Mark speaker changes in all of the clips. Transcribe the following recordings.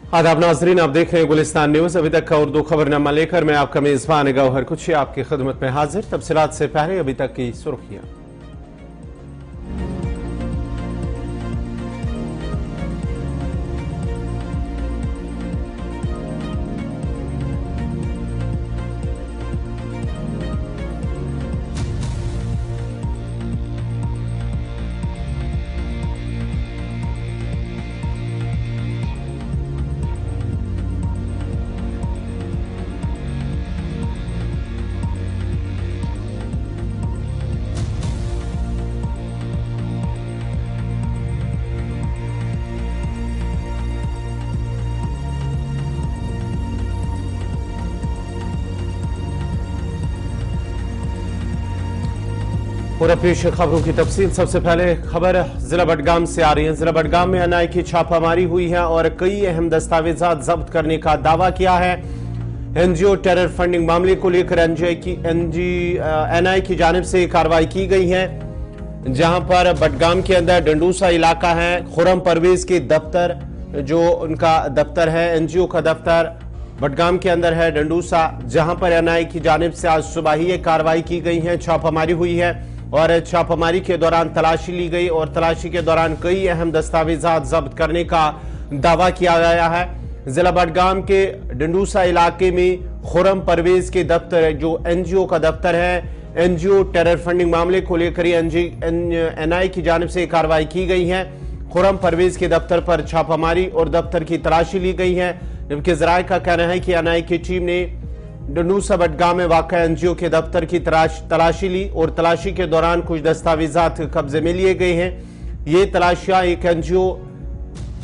Speaker 1: आदाब नाजरीन, आप देख रहे हैं गुलिस्तान न्यूज। अभी तक का उर्दू खबरनामा लेकर मैं आपका मेजबान गौहर कुछ आपकी खिदमत में हाजिर। तफसीलात से पहले अभी तक की सुर्खियां। और पेश खबरों की तफसील। सबसे पहले खबर जिला बडगाम से आ रही है। जिला बडगाम में एनआई की छापामारी हुई है और कई अहम दस्तावेजात जब्त करने का दावा किया है। एनजीओ टेरर फंडिंग मामले को लेकर एनआई की जानिब से कार्रवाई की गई है, जहां पर बडगाम के अंदर डंडूसा इलाका है, खुरम परवेज के दफ्तर, जो उनका दफ्तर है, एनजीओ का दफ्तर बडगाम के अंदर है डंडूसा, जहां पर एनआई की जानिब से आज सुबह ही एक कार्रवाई की गई है, छापामारी हुई है और छापामारी के दौरान तलाशी ली गई और तलाशी के दौरान कई अहम दस्तावेजात जब्त करने का दावा किया गया है। जिला बडगाम के डंडूसा इलाके में खुरम परवेज के दफ्तर, जो एनजीओ का दफ्तर है, एनजीओ टेरर फंडिंग मामले को लेकर एनआई की जानिब से कार्रवाई की गई है। खुरम परवेज के दफ्तर पर छापामारी और दफ्तर की तलाशी ली गई है, जबकि जराये का कहना है कि एनआई की टीम ने डंडूसा बडगाम में वाक़ा एनजीओ के दफ्तर की तलाशी ली और तलाशी के दौरान कुछ दस्तावेजात कब्जे में लिए गए हैं। ये तलाशियां एक एनजीओ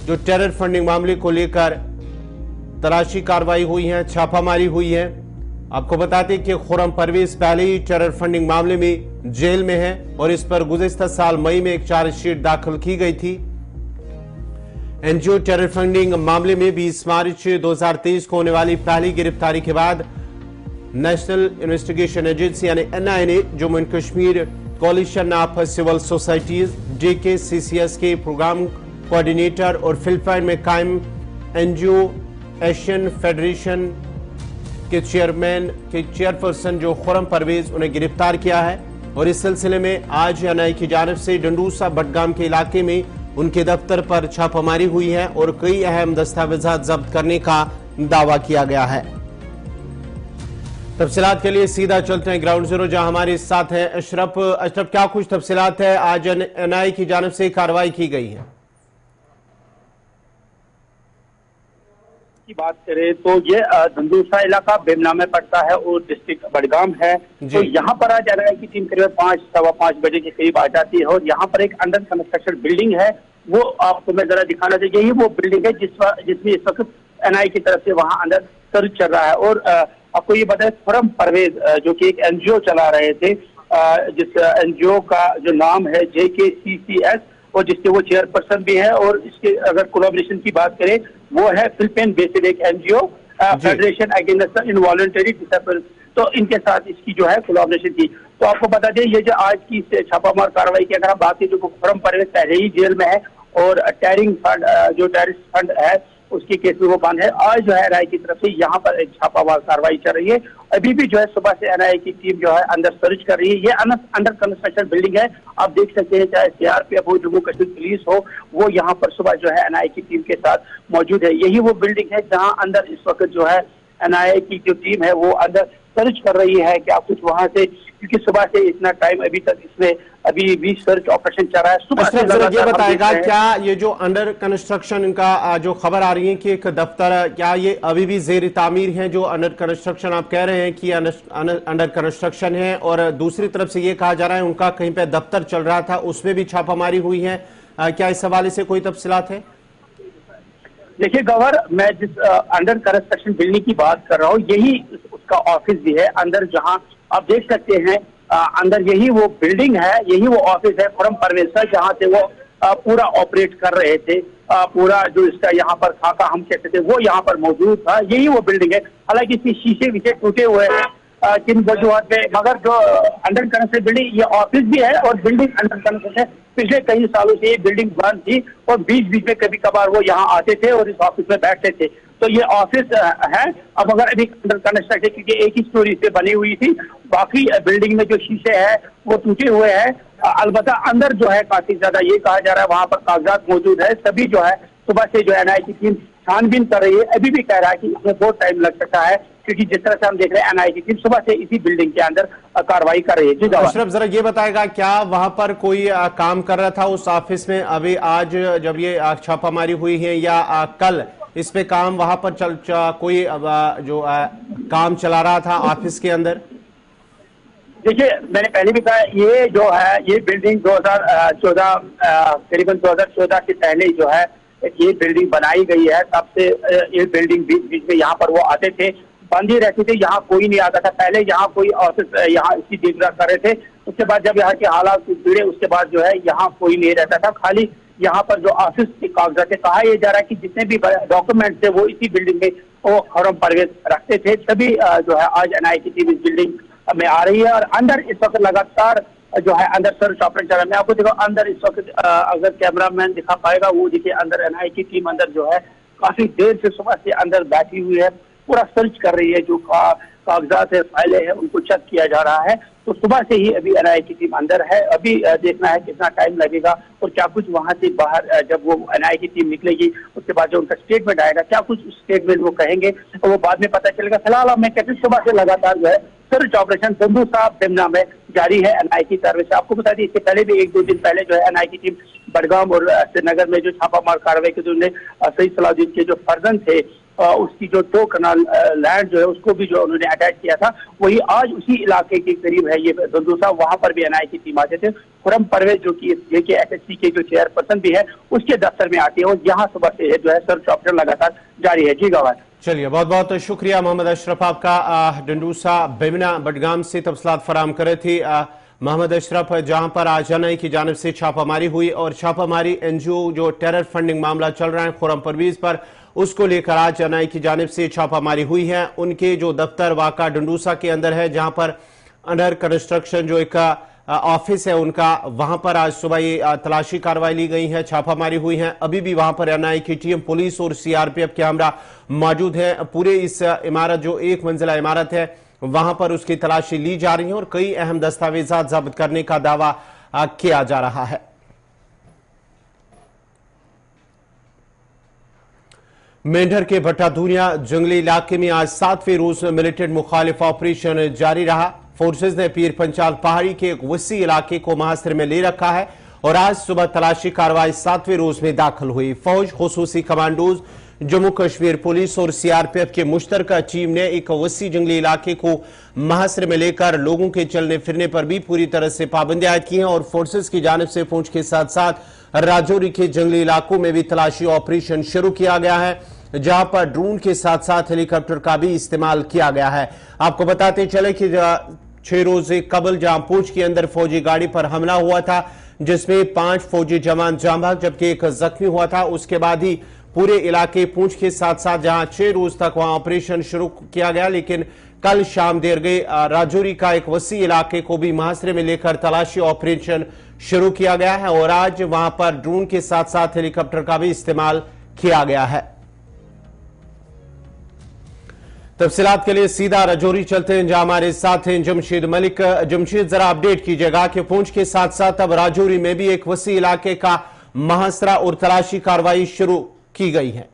Speaker 1: जो टेरर फंडिंग मामले को लेकर तलाशी कार्रवाई हुई है, छापामारी हुई है। आपको बताते कि खुरम परवेज पहले ही टेरर फंडिंग मामले में जेल में है और इस पर गुज़िश्ता साल मई में एक चार्जशीट दाखिल की गई थी। एनजीओ टेरर फंडिंग मामले में 20 मार्च 2023 को होने वाली पहली गिरफ्तारी के बाद नेशनल इन्वेस्टिगेशन एजेंसी यानी एनआई ने Jammu and Kashmir Coalition of Civil Societies JKCCS के प्रोग्राम कोऑर्डिनेटर और फिलिपाइन में कायम एनजीओ एशियन फेडरेशन के चेयरपर्सन जो खुरम परवेज, उन्हें गिरफ्तार किया है। और इस सिलसिले में आज एनआई की जानिब से डंडूसा बडगाम के इलाके में उनके दफ्तर पर छापामारी हुई है और कई अहम दस्तावेजात जब्त करने का दावा किया गया है। तफसीलात के लिए सीधा चलते हैं ग्राउंड जीरो, जहां हमारे साथ हैं अशरफ। अशरफ, क्या कुछ तफसीलात है? आज एनआई की जानिब से कार्रवाई की गई है।
Speaker 2: की बात करें तो ये धंधूसा इलाका बेमना में पड़ता है और डिस्ट्रिक्ट बडगाम है। तो यहाँ पर आज एनआई की टीम करीब 5-5:15 बजे के करीब आ जाती है और यहाँ पर एक अंडर कंस्ट्रक्शन बिल्डिंग है, वो आपको मैं जरा दिखाना चाहिए। यही वो बिल्डिंग है जिसमें इस वक्त एनआई की तरफ से वहाँ अंदर सर्च चल रहा है। और आपको ये बताया, खुरम परवेज जो कि एक एनजीओ चला रहे थे, जिस एनजीओ का जो नाम है JKCCS और जिसके वो चेयरपर्सन भी है। और इसके अगर कोलैबोरेशन की बात करें, वो है फिलिपाइन बेस्ड एक NGO federation against involuntary disappearance. तो इनके साथ इसकी जो है कोलैबोरेशन की। तो आपको बता दें, ये जो आज की छापामार कार्रवाई की अगर हम बात करें, जो खुरम परवेज पहले ही जेल में है और टेरिंग फंड जो टेररिस्ट फंड है उसके केस में वो बंद है। आज जो है एनआई की तरफ से यहाँ पर एक छापामार कार्रवाई चल रही है। अभी भी जो है सुबह से एनआई की टीम जो है अंदर सर्च कर रही है। ये अंडर कंस्ट्रक्शन बिल्डिंग है, आप देख सकते हैं, चाहे CRPF हो, जम्मू कश्मीर पुलिस हो, वो यहाँ पर सुबह जो है एनआई की टीम के साथ मौजूद है। यही वो बिल्डिंग है जहाँ अंदर इस वक्त जो है एनआई की जो टीम है वो अंदर सर्च कर रही है क्या कुछ वहां से, क्योंकि सुबह से इतना टाइम अभी तक इसमें अभी भी सर्च ऑपरेशन चल रहा है। सुबह से
Speaker 1: ये बताएगा क्या ये जो अंडर कंस्ट्रक्शन इनका जो खबर आ रही है कि एक दफ्तर, क्या ये अभी भी जेर तामीर है? जो अंडर कंस्ट्रक्शन आप कह रहे हैं कि अंडर कंस्ट्रक्शन है, और दूसरी तरफ से ये कहा जा रहा है उनका कहीं पे दफ्तर चल रहा था, उसमें भी छापामारी हुई है, क्या इस हवाले से कोई तफसीलात है?
Speaker 2: देखिए गवर, मैं जिस अंडर कंस्ट्रक्शन बिल्डिंग की बात कर रहा हूँ, यही उसका ऑफिस भी है अंदर, जहाँ आप देख सकते हैं अंदर यही वो बिल्डिंग है, यही वो ऑफिस है खुरम परवेज का, जहाँ से वो पूरा ऑपरेट कर रहे थे। पूरा जो इसका यहाँ पर खाका हम कहते थे वो यहाँ पर मौजूद था। यही वो बिल्डिंग है, हालांकि इसके शीशे विशे टूटे हुए हैं किन वजूहत पे, मगर जो अंडर कंस्ट्रक्शन बिल्डिंग, ये ऑफिस भी है और बिल्डिंग अंडर कंस्ट्रक्शन पिछले कई सालों से ये बिल्डिंग बंद थी और बीच बीच में कभी कभार वो यहाँ आते थे और इस ऑफिस में बैठते थे। तो ये ऑफिस है अब अगर अभी अंडर कंस्ट्रक्शन, क्योंकि एक ही स्टोरी से बनी हुई थी, बाकी बिल्डिंग में जो शीशे हैं वो टूटे हुए हैं। अलबत्ता अंदर जो है काफी ज्यादा ये कहा जा रहा है वहां पर कागजात मौजूद है। सभी जो है सुबह से जो एनआईए की टीम छानबीन कर रही है। अभी भी कह रहा है कि इसमें बहुत टाइम लग सकता है, क्योंकि जिस तरह से हम देख रहे हैं एनआईए की टीम सुबह से इसी बिल्डिंग के अंदर कार्रवाई कर रही है। जी
Speaker 1: अशरफ, जरा ये बताएगा क्या वहां पर कोई काम कर रहा था उस ऑफिस में अभी आज जब ये छापामारी हुई है, या कल इस पे काम वहां पर कोई जो काम चला रहा था ऑफिस के अंदर?
Speaker 2: देखिए, मैंने पहले भी कहा ये जो है ये बिल्डिंग 2014 करीबन 2014 से पहले जो है ये बिल्डिंग बनाई गई है। तब से ये बिल्डिंग बीच बीच में यहाँ पर वो आते थे, बंद ही रहती थी, यहाँ कोई नहीं आता था। पहले यहाँ कोई ऑफिस यहाँ इसकी देखभाल कर रहे थे, उसके बाद जब यहाँ के हालात बिगड़े उसके बाद जो है यहाँ कोई नहीं रहता था। खाली यहाँ पर जो ऑफिस के कागजात है, कहा यह जा रहा है कि जितने भी डॉक्यूमेंट थे वो इसी बिल्डिंग में वो खुर्रम परवेज रखते थे। सभी जो है आज एनआईए की टीम इस बिल्डिंग में आ रही है और अंदर इस वक्त लगातार जो है अंदर सर्च ऑपरेशन चल रहा है। मैं आपको देखो अंदर इस वक्त अगर कैमरामैन दिखा पाएगा वो देखिए अंदर एनआईए की टीम अंदर जो है काफी देर से सुबह से अंदर बैठी हुई है, पूरा सर्च कर रही है। जो कागजात है, फाइलें हैं, उनको चेक किया जा रहा है। तो सुबह से ही अभी एनआईए की टीम अंदर है। अभी देखना है कितना टाइम लगेगा और क्या कुछ वहां से बाहर जब वो एनआईए की टीम निकलेगी उसके बाद जो उनका स्टेटमेंट आएगा, क्या कुछ स्टेटमेंट वो कहेंगे और वो बाद में पता चलेगा। फिलहाल मैं कहती हूँ सुबह से लगातार जो है सर्च ऑपरेशन धंधुसा बिमना में जारी है एनआईए की तरफ से। आपको बता दी इससे पहले भी 1-2 दिन पहले जो है एनआईए की टीम बडगाम और श्रीनगर में जो छापामार कार्रवाई की, उन्होंने सईद सलाउद्दीन के जो फर्जंद थे उसकी जो 2 कनाल लैंड जो है उसको भी जो उन्होंने अटैच किया था, वही आज उसी इलाके के करीब है ये धंधुसा। वहां पर भी एनआईए की टीम आते थे। खुर्रम परवेज जो कि JKSSC के जो चेयरपर्सन भी है उसके दफ्तर में आती है और यहाँ सुबह से जो है सर्च ऑपरेशन लगातार जारी है। जी गवाह।
Speaker 1: चलिए, बहुत बहुत शुक्रिया मोहम्मद अशरफ आपका। डंडूसा बेमना बडगाम से तफसीलात फराम करे थे मोहम्मद अशरफ, जहां पर आज एनआईए की जानिब से छापामारी हुई और छापामारी एनजीओ जो टेरर फंडिंग मामला चल रहा है खुर्रम परवेज पर, उसको लेकर आज एनआईए की जानिब से छापामारी हुई है। उनके जो दफ्तर वाका डंडूसा के अंदर है, जहां पर अंडर कंस्ट्रक्शन जो एक ऑफिस है उनका, वहां पर आज सुबह ये तलाशी कार्रवाई ली गई है, छापामारी हुई है। अभी भी वहां पर एनआईए की टीम, पुलिस और सीआरपीएफ कैमरा मौजूद है। पूरे इस इमारत जो 1 मंजिला इमारत है वहां पर उसकी तलाशी ली जा रही है और कई अहम दस्तावेजात जब्त करने का दावा किया जा रहा है। मेंढर के भट्टाधुनिया जंगली इलाके में आज 7वें रोज मिलिटेंट मुखालिफ ऑपरेशन जारी रहा। फोर्सेज ने पीर पंचाल पहाड़ी के एक वसी इलाके को मुहासरे में ले रखा है और आज सुबह तलाशी कार्रवाई 7वें रोज में दाखिल हुई। फौज, खुसूसी कमांडोज, जम्मू कश्मीर पुलिस और सीआरपीएफ के मुश्तरका टीम ने एक वसी जंगली इलाके को मुहासरे में लेकर लोगों के चलने फिरने पर भी पूरी तरह से पाबंदी आयद की है और फोर्सेज की जानिब से फौज के साथ साथ राजौरी के जंगली इलाकों में भी तलाशी ऑपरेशन शुरू किया गया है, जहां पर ड्रोन के साथ साथ हेलीकॉप्टर का भी इस्तेमाल किया गया है। आपको बताते चले कि 6 रोज कबल जहां पूंछ के अंदर फौजी गाड़ी पर हमला हुआ था जिसमें 5 फौजी जवान जाँ भाग जबकि 1 जख्मी हुआ था, उसके बाद ही पूरे इलाके पूंछ के साथ साथ जहां 6 रोज तक वहां ऑपरेशन शुरू किया गया, लेकिन कल शाम देर गई राजौरी का एक वसी इलाके को भी मुहासरे में लेकर तलाशी ऑपरेशन शुरू किया गया है और आज वहां पर ड्रोन के साथ साथ हेलीकॉप्टर का भी इस्तेमाल किया गया है। तफसीलात के लिए सीधा राजौरी चलते हैं जहां हमारे साथ हैं जमशेद मलिक। जमशेद, जरा अपडेट कीजिएगा कि पूंछ के साथ साथ अब राजौरी में भी एक वसी इलाके का मुहासरा और तलाशी कार्रवाई शुरू की गई है।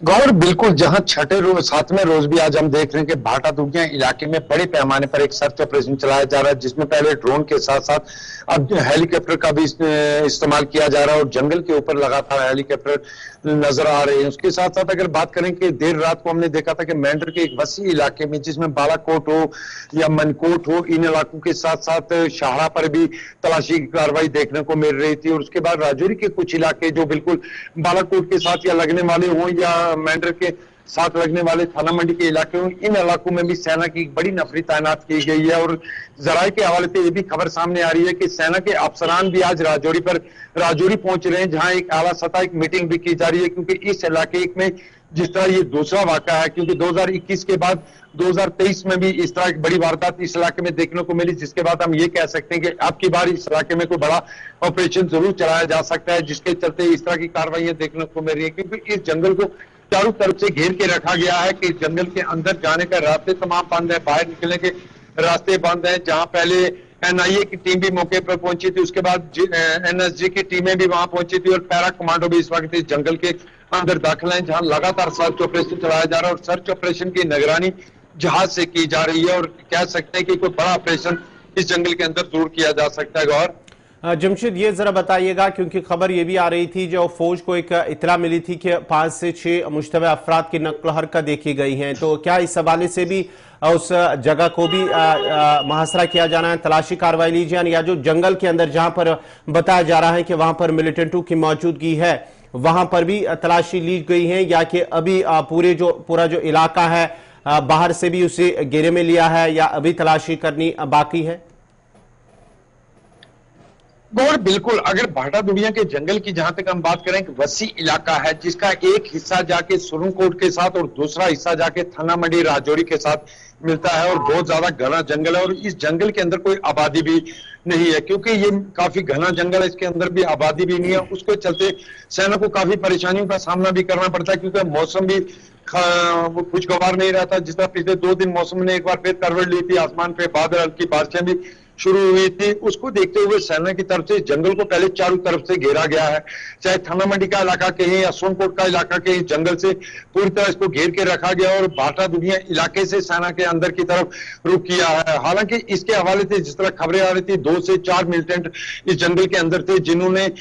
Speaker 3: गौर बिल्कुल, जहां 7वें रोज भी आज हम देख रहे हैं कि भाटादुनिया इलाके में बड़े पैमाने पर एक सर्च ऑपरेशन चलाया जा रहा है जिसमें पहले ड्रोन के साथ साथ अब हेलीकॉप्टर का भी इस्तेमाल किया जा रहा है और जंगल के ऊपर लगातार हेलीकॉप्टर नजर आ रहे हैं। उसके साथ साथ अगर बात करें कि देर रात को हमने देखा था कि मेंढर के एक वसी इलाके में जिसमें बालाकोट हो या मनकोट हो, इन इलाकों के साथ साथ शाहरा पर भी तलाशी की कार्रवाई देखने को मिल रही थी और उसके बाद राजौरी के कुछ इलाके जो बिल्कुल बालाकोट के साथ या लगने वाले हों या मेंढर के साथ लगने वाले थाना मंडी के इलाके में, इन इलाकों में भी सेना की बड़ी नफरी तैनात की गई है और जराये के हवाले से ये भी खबर सामने आ रही है कि सेना के अफसरान भी आज राजौरी पहुंच रहे हैं जहां एक आला सतह एक मीटिंग भी की जा रही है क्योंकि इस इलाके में जिस तरह ये दूसरा वाक़ा है, क्योंकि 2021 के बाद 2023 में भी इस तरह की बड़ी वारदात इस इलाके में देखने को मिली, जिसके बाद हम ये कह सकते हैं कि अब की बार इस इलाके में कोई बड़ा ऑपरेशन जरूर चलाया जा सकता है, जिसके चलते इस तरह की कार्रवाइयां देखने को मिल रही है। क्योंकि इस जंगल को चारों तरफ से घेर के रखा गया है कि जंगल के अंदर जाने का रास्ते तमाम बंद है, बाहर निकलने के रास्ते बंद हैं। जहां पहले एनआईए की टीम भी मौके पर पहुंची थी, उसके बाद एनएसजी की टीमें भी वहां पहुंची थी और पैरा कमांडो भी इस वक्त इस जंगल के अंदर दाखिल हैं, जहां लगातार सर्च ऑपरेशन चलाया जा रहा है और सर्च ऑपरेशन की निगरानी जहाज से की जा रही है। और कह सकते हैं कि कोई बड़ा ऑपरेशन इस जंगल के अंदर जरूर किया जा सकता है। गौर
Speaker 1: जमशेद, ये जरा बताइएगा, क्योंकि खबर ये भी आ रही थी, जो फौज को एक इतला मिली थी कि 5 से 6 मुश्तबे अफराद की नक्ल हरकत देखी गई है, तो क्या इस हवाले से भी उस जगह को भी मुहासरा किया जाना है, तलाशी कार्रवाई ली जाए, या जो जंगल के अंदर जहां पर बताया जा रहा है कि वहां पर मिलिटेंटों की मौजूदगी है, वहां पर भी तलाशी ली गई है, या कि अभी पूरा जो इलाका है बाहर से भी उसे घेरे में लिया है, या अभी तलाशी करनी बाकी है?
Speaker 3: गौर बिल्कुल, अगर भाटा दुनिया के जंगल की जहां तक हम बात करें, कि वसी इलाका है जिसका एक हिस्सा जाके सुरनकोट के साथ और दूसरा हिस्सा जाके थाना मंडी राजौरी के साथ मिलता है, और बहुत ज्यादा घना जंगल है। और इस जंगल के अंदर कोई आबादी भी नहीं है, क्योंकि ये काफी घना जंगल है, इसके अंदर भी आबादी भी नहीं है। उसके चलते सेना को काफी परेशानियों का सामना भी करना पड़ता है, क्योंकि मौसम भी खुशगवार नहीं रहता। जिस तरह पिछले 2 दिन मौसम ने एक बार फिर करवट ली थी, आसमान पे बादल, हल्की बारिशें भी शुरू हुई थी। उसको देखते हुए सेना की तरफ से जंगल को पहले चारों तरफ से घेरा गया है, चाहे थाना मंडी का इलाका कहीं या सोनकोट का इलाका कहीं, जंगल से पूरी तरह इसको घेर के रखा गया और भाटा दुनिया इलाके से सेना के अंदर की तरफ रुख किया है। हालांकि इसके हवाले से जिस तरह खबरें आ रही थी, 2 से 4 मिलिटेंट इस जंगल के अंदर थे, जिन्होंने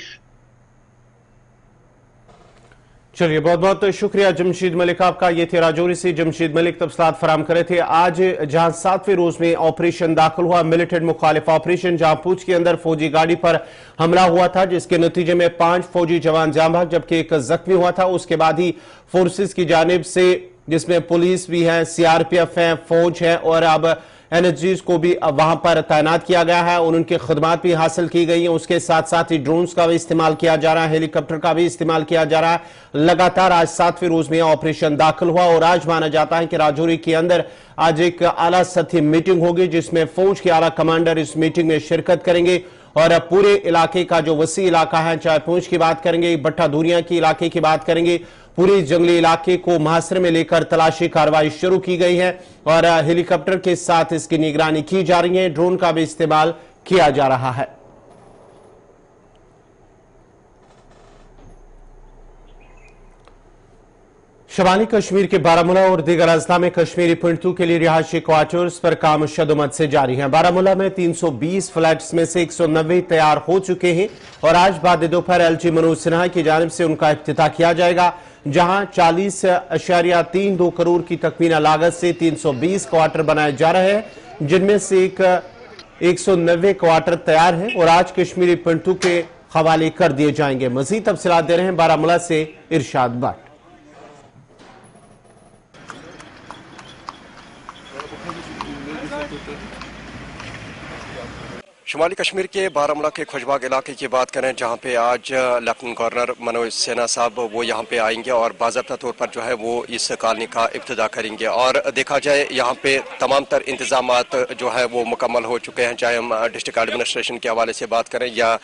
Speaker 1: चलिए, बहुत बहुत शुक्रिया जमशेद मलिक आपका। ये थे राजौरी से जमशेद मलिक तफसीलात फराम करे थे। आज जहां 7वें रोज में ऑपरेशन दाखिल हुआ, मिलिटेंट मुखालिफ ऑपरेशन, जहां पूंछ के अंदर फौजी गाड़ी पर हमला हुआ था, जिसके नतीजे में 5 फौजी जवान जान भाग जबकि 1 जख्मी हुआ था। उसके बाद ही फोर्सेस की जानिब से, जिसमें पुलिस भी है, सीआरपीएफ है, फौज है, और अब एनएसजीज को भी वहां पर तैनात किया गया है और उनकी खदमात भी हासिल की गई है। उसके साथ साथ ही ड्रोन्स का भी इस्तेमाल किया जा रहा है, हेलीकॉप्टर का भी इस्तेमाल किया जा रहा है। लगातार आज 7वें रोज में ऑपरेशन दाखिल हुआ और आज माना जाता है कि राजौरी के अंदर आज एक आला सतही मीटिंग होगी, जिसमें फौज के आला कमांडर इस मीटिंग में शिरकत करेंगे और पूरे इलाके का जो वसी इलाका है, चाहे पूंछ की बात करेंगे, भट्टा दूरिया की इलाके की बात करेंगे, पूरे जंगली इलाके को मुहासरे में लेकर तलाशी कार्रवाई शुरू की गई है और हेलीकॉप्टर के साथ इसकी निगरानी की जा रही है। ड्रोन का भी इस्तेमाल किया जा रहा है। शमाली कश्मीर के बारामूला और दीगर अजला में कश्मीरी पंडितों के लिए रिहायशी क्वार्टर्स पर काम शदुमत से जारी है। बारामूला में 320 फ्लैट्स में से 190 तैयार हो चुके हैं और आज बाद दोपहर एलजी मनोज सिन्हा की जानिब से उनका इफ्तिताह किया जाएगा, जहां 40.32 करोड़ की तखमीना लागत से 320 क्वार्टर बनाए जा रहे हैं, जिनमें से 190 क्वार्टर तैयार हैं और आज कश्मीरी पंडितों के हवाले कर दिए जाएंगे। मजीद तफसीलात दे रहे हैं बारामूला से इरशाद भट्ट।
Speaker 4: शुमाली कश्मीर के बारामूला के खुशबाग इलाके की बात करें, जहां पे आज लेफ्टिनेंट गवर्नर मनोज सिन्हा साहब वो यहां पे आएंगे और बाज़ाब्ता तौर पर जो है वो इस कॉलोनी का इब्तिदा करेंगे। और देखा जाए यहां पे तमाम तर इंतजामात जो है वो मुकम्मल हो चुके हैं, चाहे हम डिस्ट्रिक्ट एडमिनिस्ट्रेशन के हवाले से बात करें या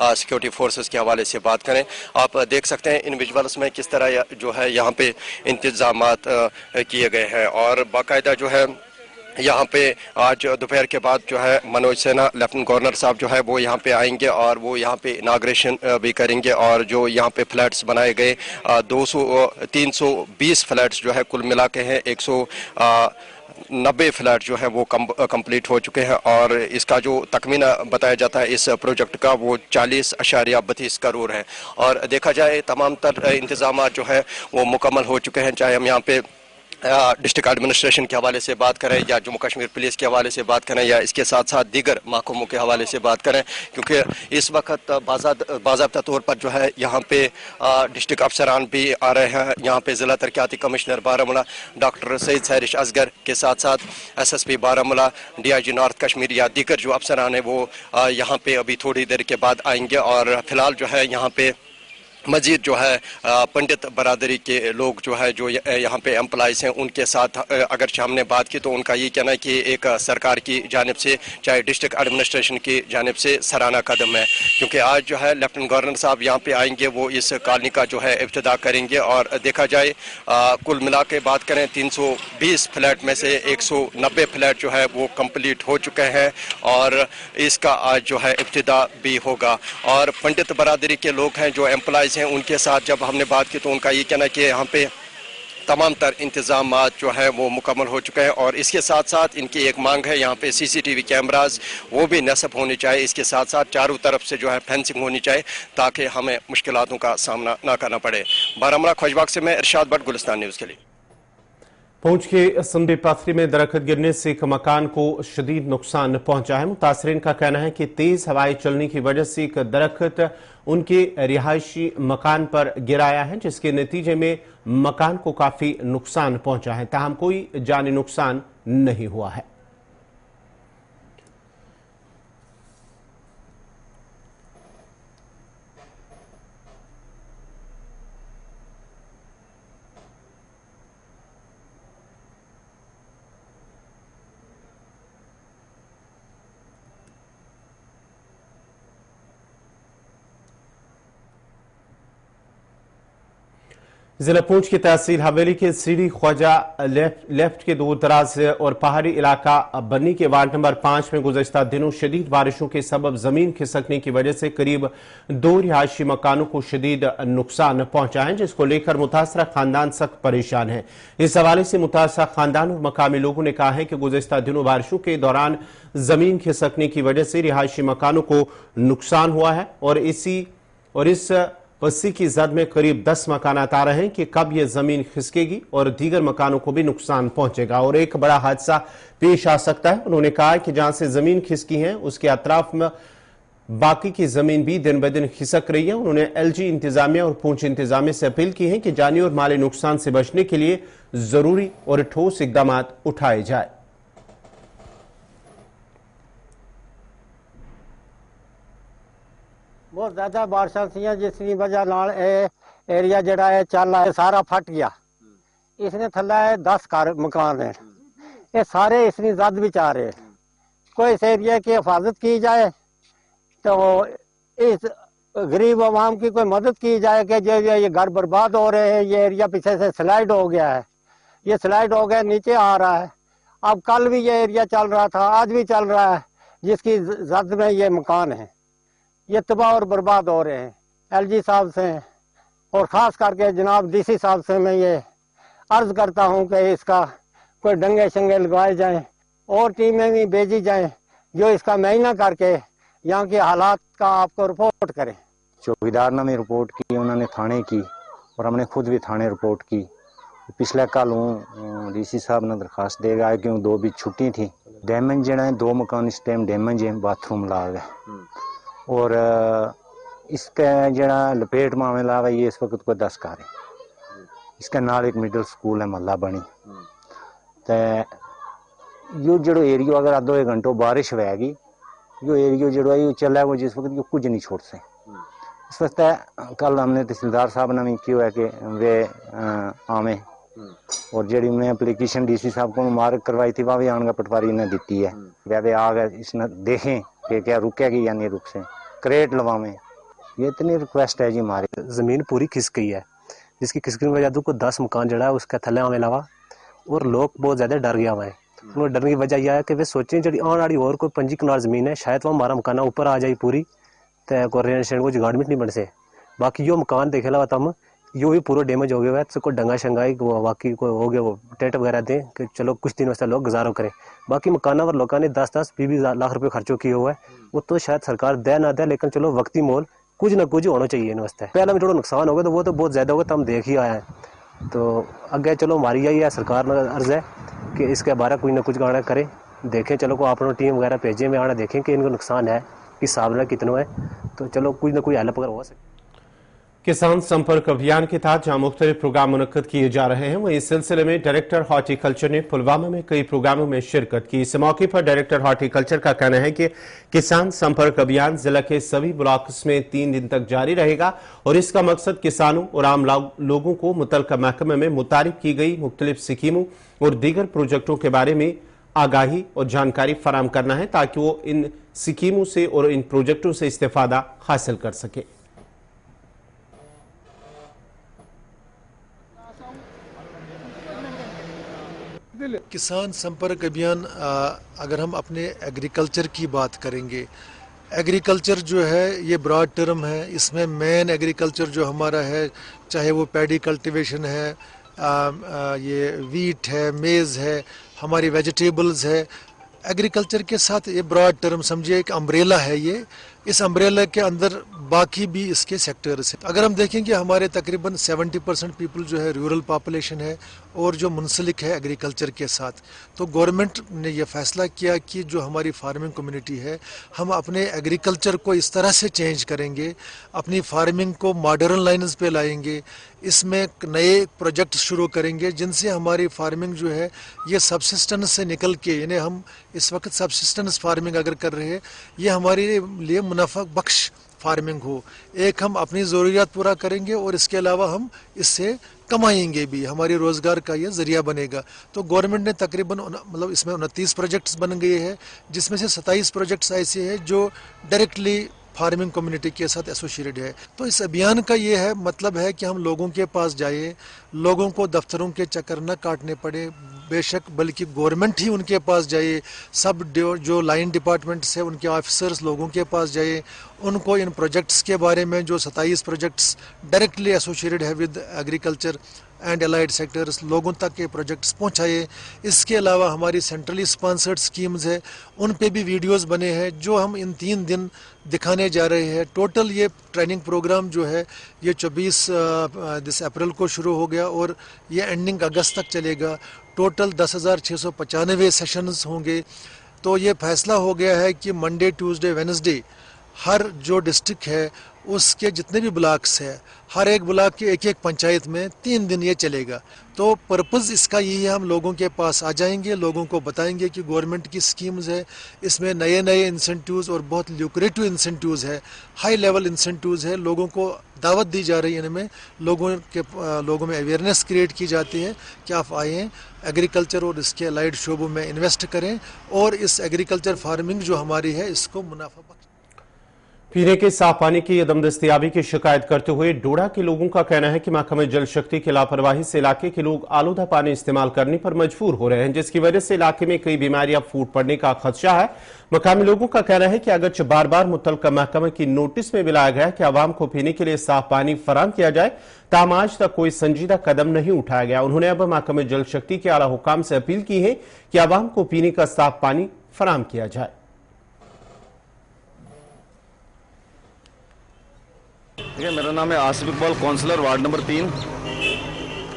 Speaker 4: सिक्योरिटी फोर्सेस के हवाले से बात करें। आप देख सकते हैं इन विजुअल्स में किस तरह जो है यहाँ पे इंतजामात किए गए हैं और बाकायदा जो है यहाँ पे आज दोपहर के बाद जो है मनोज सिन्हा लेफ्टिनेंट गवर्नर साहब जो है वो यहाँ पे आएंगे और वो यहाँ पे इनाग्रेशन भी करेंगे। और जो यहाँ पे फ्लैट्स बनाए गए 320 फ्लैट्स जो है कुल मिला के हैं, 190 फ्लैट जो है वो कंप्लीट हो चुके हैं और इसका जो तखमीना बताया जाता है इस प्रोजेक्ट का वो 40.32 करोड़ है। और देखा जाए तमाम तर इंतजाम जो है वो मुकम्मल हो चुके हैं, चाहे हम यहाँ पे डिस्ट्रिक्ट एडमिनिस्ट्रेशन के हवाले से बात करें या जम्मू कश्मीर पुलिस के हवाले से बात करें या इसके साथ साथ दीगर महकमों के हवाले से बात करें, क्योंकि इस वक्त बाज़ाब्ता तौर पर जो है यहाँ पे डिस्ट्रिक्ट अफसरान भी आ रहे हैं। यहाँ पे ज़िला तरक्याती कमिश्नर बारामूला डॉक्टर सईद सहरिश असगर के साथ साथ SSP Baramulla, DIG north Kashmir या दीगर जो अफसरान हैं वो यहाँ पे अभी थोड़ी देर के बाद आएंगे। और फिलहाल जो है यहाँ पे मजीद जो है पंडित बरादरी के लोग जो है जो यहाँ पे एम्प्लॉइज हैं उनके साथ अगर हमने बात की तो उनका ये कहना है कि एक सरकार की जानिब से चाहे डिस्ट्रिक्ट एडमिनिस्ट्रेशन की जानिब से सराहना कदम है, क्योंकि आज जो है लेफ्टिनेंट गवर्नर साहब यहाँ पे आएंगे, वो इस कॉलोनी का जो है इब्तिदा करेंगे। और देखा जाए कुल मिला के बात करें 320 फ्लैट में से 190 फ्लैट जो है वो कंप्लीट हो चुके हैं और इसका आज जो है इब्तिदा भी होगा। और पंडित बरादरी के लोग हैं जो एम्प्लॉइज हैं, उनके साथ जब हमने बात की तो उनका ये कहना है कि यहाँ पे तमाम तर इंतजाम जो है वो मुकम्मल हो चुके हैं और इसके साथ साथ इनकी एक मांग है यहाँ पे CCTV कैमरास वो भी नस्ब होने चाहिए। इसके साथ साथ चारों तरफ से जो है फेंसिंग होनी चाहिए ताकि हमें मुश्किलातों का सामना ना करना पड़े। बारामूला खुशबाग से मैं इरशाद भट्ट, गुलिस्तान न्यूज़ के लिए।
Speaker 1: पुंछ के सुंदी पथरी में दरख्त गिरने से एक मकान को शदीद नुकसान पहुंचा है। मुतासरीन का कहना है कि तेज हवाएं चलने की वजह से एक दरख्त उनके रिहायशी मकान पर गिराया है, जिसके नतीजे में मकान को काफी नुकसान पहुंचा है। ताहम कोई जानी नुकसान नहीं हुआ है। जिला पुंछ की तहसील हवेली के सीढ़ी ख्वाजा लेफ्ट के दूर दराज और पहाड़ी इलाका बन्नी के वार्ड नंबर 5 में गुज़श्ता दिनों शदीद बारिशों के सबब जमीन खिसकने की वजह से करीब 2 रिहायशी मकानों को शदीद नुकसान पहुंचा है, जिसको लेकर मुतासरा खानदान सख्त परेशान है। इस हवाले से मुतासरा खानदान और मकामी लोगों ने कहा है कि गुज़श्ता दिनों बारिशों के दौरान जमीन खिसकने की वजह से रिहायशी मकानों को नुकसान हुआ है और इस पस्सी की जद में करीब 10 मकान आ रहे हैं कि कब यह जमीन खिसकेगी और दीगर मकानों को भी नुकसान पहुंचेगा और एक बड़ा हादसा पेश आ सकता है। उन्होंने कहा कि जहां से जमीन खिसकी है उसके अतराफ में बाकी की जमीन भी दिन ब दिन खिसक रही है। उन्होंने LG इंतजामिया और पुंछ इंतजामिया से अपील की है कि जानी और माली नुकसान से बचने के लिए जरूरी और ठोस इकदाम उठाए जाए।
Speaker 5: बहुत ज्यादा बारिशा थी जिसकी वजह नाल एरिया जड़ा है चल है सारा फट गया। इसने थल्ला 10 घर मकान है, ये सारे इसकी जद विच आ रहे। कोई इस एरिया की हिफाजत की जाए तो इस गरीब आवाम की कोई मदद की जाए कि जो ये घर बर्बाद हो रहे हैं। ये एरिया पीछे से स्लाइड हो गया है, ये स्लाइड हो गया नीचे आ रहा है। अब कल भी ये एरिया चल रहा था, आज भी चल रहा है, जिसकी जद में ये मकान है। ये तबाह और बर्बाद हो रहे हैं। LG साहब से और ख़ास करके जनाब DC साहब से मैं ये अर्ज़ करता हूँ कि इसका कोई डंगे शंगे लगवाए जाएं और टीमें भी भेजी जाएं जो इसका मुआयना करके यहाँ के हालात का आपको रिपोर्ट करें।
Speaker 6: चौकीदार ने भी रिपोर्ट की, उन्होंने थाने की और हमने खुद भी थाने रिपोर्ट की। पिछले कल DC साहब ने दरखास्त दे गए क्यों 2 भी छुट्टी थी। डैमेज जड़ा है 2 मकान इस टाइम डैमेज है, बाथरूम ला गए और इसका जड़ा लपेट मामला है ये इस वक्त कोई 10 घर है। इसके नाल एक मिडिल स्कूल है महला बनी। तो यो जो एरियो अगर आधो 1 घंटो बारिश होगी यो एरियो जो है चला वो जिस वक्त कुछ नहीं छोड़ से। इस वक्त कल हमने तहसीलदार साहब ने भी किया है कि वे आवे और जी मैं एप्लीकेशन DC साहब को मार्क करवाई थी वह भी आने पटवारी ने दी है। वे आ गए इसने देखें कि क्या रुकेगी या नहीं रुक से, क्रेट लवावें। ये इतनी रिक्वेस्ट है जी हमारी।
Speaker 7: ज़मीन पूरी खिसक गई है, जिसकी खिसकने की वजह को 10 मकान जड़ा है उसका थले आने लगा और लोग बहुत ज़्यादा डर गया हुआ है। उन्होंने डरने की वजह यह है कि वे सोचें जी आने वाली और कोई 25 कनाल ज़मीन है शायद वह हमारा मकान ऊपर आ जाए पूरी तो कोई रेन शेन को जुगाड़मेंट नहीं बन से। बाकी यो मकान देखे लगा तम यो भी पूरा डैमेज हो गया है तो कोई डंगा शंगाई बाकी कोई हो गया वो टेंट वगैरह दें कि चलो कुछ दिन वास्ते लोग गुजारो करें। बाकी मकाना पर लोगों ने 10-20 लाख रुपये खर्चो किए हुआ है वो तो शायद सरकार दे ना दे, लेकिन चलो वक्ती मोल कुछ ना कुछ होना चाहिए इन वास्ते। पहला में थोड़ा नुकसान होगा तो वो तो बहुत ज़्यादा होगा तो हम देख ही आए हैं। तो आगे चलो हमारी यही है सरकार ने अर्ज़ है कि इसके बारे कुछ ना कुछ गाना करें, देखें चलो को अपना टीम वगैरह भेजें में आना देखें कि इनको नुकसान है किस हिसाब से कितना है, तो चलो कुछ ना कुछ हेल्प अगर हो सके।
Speaker 1: किसान संपर्क अभियान के तहत जहां मुख्तलिफ प्रोग्राम मुनक्कद किए जा रहे हैं, वहीं इस सिलसिले में डायरेक्टर हॉर्टिकल्चर ने पुलवामा में कई प्रोग्रामों में शिरकत की। इस मौके पर डायरेक्टर हॉर्टिकल्चर का कहना है कि किसान संपर्क अभियान जिला के सभी ब्लॉक्स में 3 दिन तक जारी रहेगा और इसका मकसद किसानों और आम लोगों को मुतल्लिका महकमे में मुतारिफ की गई मुख्तलिफ स्कीमों और दीगर प्रोजेक्टों के बारे में आगाही और जानकारी फराहम करना है, ताकि वो इन स्कीमों से और इन प्रोजेक्टों से इस्तेफादा हासिल कर सके।
Speaker 8: किसान संपर्क अभियान, अगर हम अपने एग्रीकल्चर की बात करेंगे, एग्रीकल्चर जो है ये ब्रॉड टर्म है। इसमें मेन एग्रीकल्चर जो हमारा है, चाहे वो पैडी कल्टीवेशन है, ये वीट है, मेज़ है, हमारी वेजिटेबल्स है। एग्रीकल्चर के साथ ये ब्रॉड टर्म समझिए एक अम्ब्रेला है। ये इस अम्ब्रेला के अंदर बाकी भी इसके सेक्टर्स हैं। अगर हम देखेंगे हमारे तकरीबन 70% पीपल जो है रूरल पॉपुलेशन है और जो मुंसलिक है एग्रीकल्चर के साथ। तो गवर्नमेंट ने यह फैसला किया कि जो हमारी फार्मिंग कम्युनिटी है, हम अपने एग्रीकल्चर को इस तरह से चेंज करेंगे, अपनी फार्मिंग को मॉडर्न लाइन्स पे लाएंगे, इसमें नए प्रोजेक्ट शुरू करेंगे जिनसे हमारी फार्मिंग जो है ये सबसिस्टेंस से निकल के, यानी हम इस वक्त सबसिस्टेंस फार्मिंग अगर कर रहे हैं, ये हमारे लिए मुनाफा बख्श फार्मिंग हो। एक हम अपनी ज़रूरियात पूरा करेंगे और इसके अलावा हम इससे कमाएंगे भी, हमारी रोज़गार का ये ज़रिया बनेगा। तो गवर्नमेंट ने तकरीबन मतलब इसमें 29 प्रोजेक्ट्स बन गए हैं, जिसमें से 27 प्रोजेक्ट्स ऐसे हैं जो डायरेक्टली फार्मिंग कम्युनिटी के साथ एसोसिएटेड है। तो इस अभियान का ये है मतलब है कि हम लोगों के पास जाए, लोगों को दफ्तरों के चक्कर न काटने पड़े, बेशक बल्कि गवर्नमेंट ही उनके पास जाए, सब जो लाइन डिपार्टमेंट्स है उनके ऑफिसर्स लोगों के पास जाए, उनको इन प्रोजेक्ट्स के बारे में जो 27 प्रोजेक्ट्स डायरेक्टली एसोसिएटेड है with agriculture and allied sectors, लोगों तक के प्रोजेक्ट्स पहुंचाए। इसके अलावा हमारी सेंट्रली स्पॉन्सर्ड स्कीम्स है, उन पे भी वीडियोस बने हैं जो हम इन 3 दिन दिखाने जा रहे हैं। टोटल ये ट्रेनिंग प्रोग्राम जो है ये 24 अप्रैल को शुरू हो गया और ये एंडिंग अगस्त तक चलेगा। टोटल 10,695 सेशंस होंगे। तो ये फैसला हो गया है कि मंडे, ट्यूसडे, वेडनेसडे हर जो डिस्ट्रिक्ट है उसके जितने भी ब्लॉक्स है, हर एक ब्लॉक के एक पंचायत में 3 दिन ये चलेगा। तो पर्पज़ इसका यही है, हम लोगों के पास आ जाएंगे, लोगों को बताएंगे कि गवर्नमेंट की स्कीम्स है, इसमें नए नए इंसेंटिव्स और बहुत ल्यूक्रेटिव इंसेंटिव्स है, हाई लेवल इंसेंटिव्स है। लोगों को दावत दी जा रही है, इनमें लोगों में अवेयरनेस क्रिएट की जाती है कि आप आएँ, एग्रीकल्चर और इसके अलाइड शोबों में इन्वेस्ट करें और इस एग्रीकल्चर फार्मिंग जो हमारी है इसको मुनाफा।
Speaker 1: पीने के साफ पानी की अदम दस्तयाबी की शिकायत करते हुए डोडा के लोगों का कहना है कि महकमे जल शक्ति की लापरवाही से इलाके के लोग आलूदा पानी इस्तेमाल करने पर मजबूर हो रहे हैं, जिसकी वजह से इलाके में कई बीमारियां फूट पड़ने का खदशा है। मकामी लोगों का कहना है कि अगरचे बार बार मुतल्लिका महकमे की नोटिस में मिलाया गया कि आवाम को पीने के लिए साफ पानी फराहम किया जाए, ताहम आज तक कोई संजीदा कदम नहीं उठाया गया। उन्होंने अब महकमे जल शक्ति के आला हुकाम से अपील की है कि आवाम को पीने का साफ पानी फराहम किया जाए।
Speaker 9: देखिए, मेरा नाम है Asif Iqbal, counsellor ward number 3।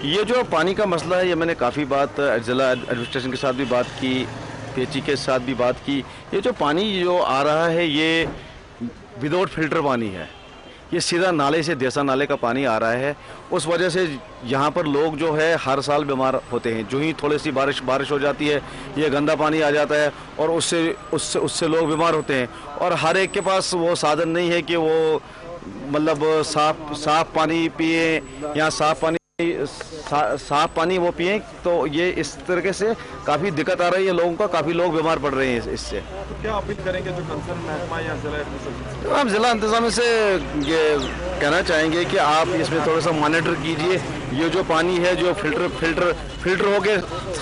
Speaker 9: ये जो पानी का मसला है, ये मैंने काफ़ी बात जिला एडमिनिस्ट्रेशन के साथ भी बात की, पीएचई के साथ भी बात की। ये जो पानी जो आ रहा है ये विदाउट फिल्टर पानी है, ये सीधा नाले से देसा नाले का पानी आ रहा है। उस वजह से यहाँ पर लोग जो है हर साल बीमार होते हैं। जो ही थोड़ी सी बारिश हो जाती है ये गंदा पानी आ जाता है और उससे लोग बीमार होते हैं। और हर एक के पास वो साधन नहीं है कि वो मतलब साफ पानी पिए या साफ पानी वो पिए। तो ये इस तरीके से काफ़ी दिक्कत आ रही है लोगों का, काफ़ी लोग बीमार पड़ रहे हैं इससे।
Speaker 10: तो क्या अपील करेंगे जो कंसर्न महकमा या जिला इंतजाम?
Speaker 9: तो हम जिला इंतजाम से ये कहना चाहेंगे कि आप इसमें थोड़ा सा मॉनिटर कीजिए। ये जो पानी है जो फिल्टर होके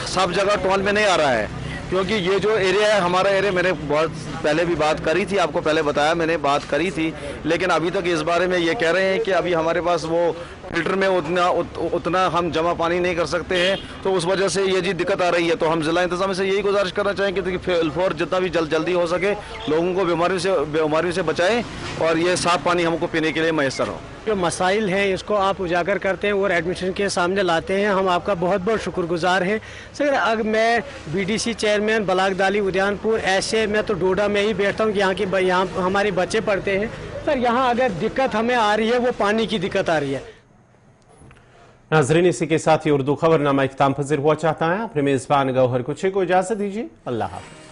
Speaker 9: सब जगह टॉल में नहीं आ रहा है, क्योंकि ये जो एरिया है हमारा एरिया, मैंने बहुत पहले भी बात करी थी, आपको पहले बताया मैंने बात करी थी, लेकिन अभी तक इस बारे में ये कह रहे हैं कि अभी हमारे पास वो फिल्टर में उतना हम जमा पानी नहीं कर सकते हैं, तो उस वजह से ये जी दिक्कत आ रही है। तो हम जिला इंतजाम से यही गुजारिश करना चाहेंगे कि फिलफोर जितना भी जल्दी हो सके लोगों को बीमारियों से बचाएं और ये साफ पानी हमको पीने के लिए मैसर हो।
Speaker 11: जो मसाइल हैं इसको आप उजागर करते हैं और एडमिनिस्ट्रेशन के सामने लाते हैं, हम आपका बहुत बहुत शुक्रगुजार हैं सर। अगर मैं बीडीसी चेयरमैन बलागदाली उद्यानपुर, ऐसे मैं तो डोडा में ही बैठता हूँ, यहाँ हमारे बच्चे पढ़ते हैं, सर यहाँ अगर दिक्कत हमें आ रही है वो पानी की दिक्कत आ रही है।
Speaker 1: नाजरीन, इसी के साथ ही उर्दू खबरनामा इख्तिताम पज़ीर हुआ चाहता है। अपने मेज़बान गौहर कुछे को इजाज़त दीजिए। अल्लाह हाफ़िज़।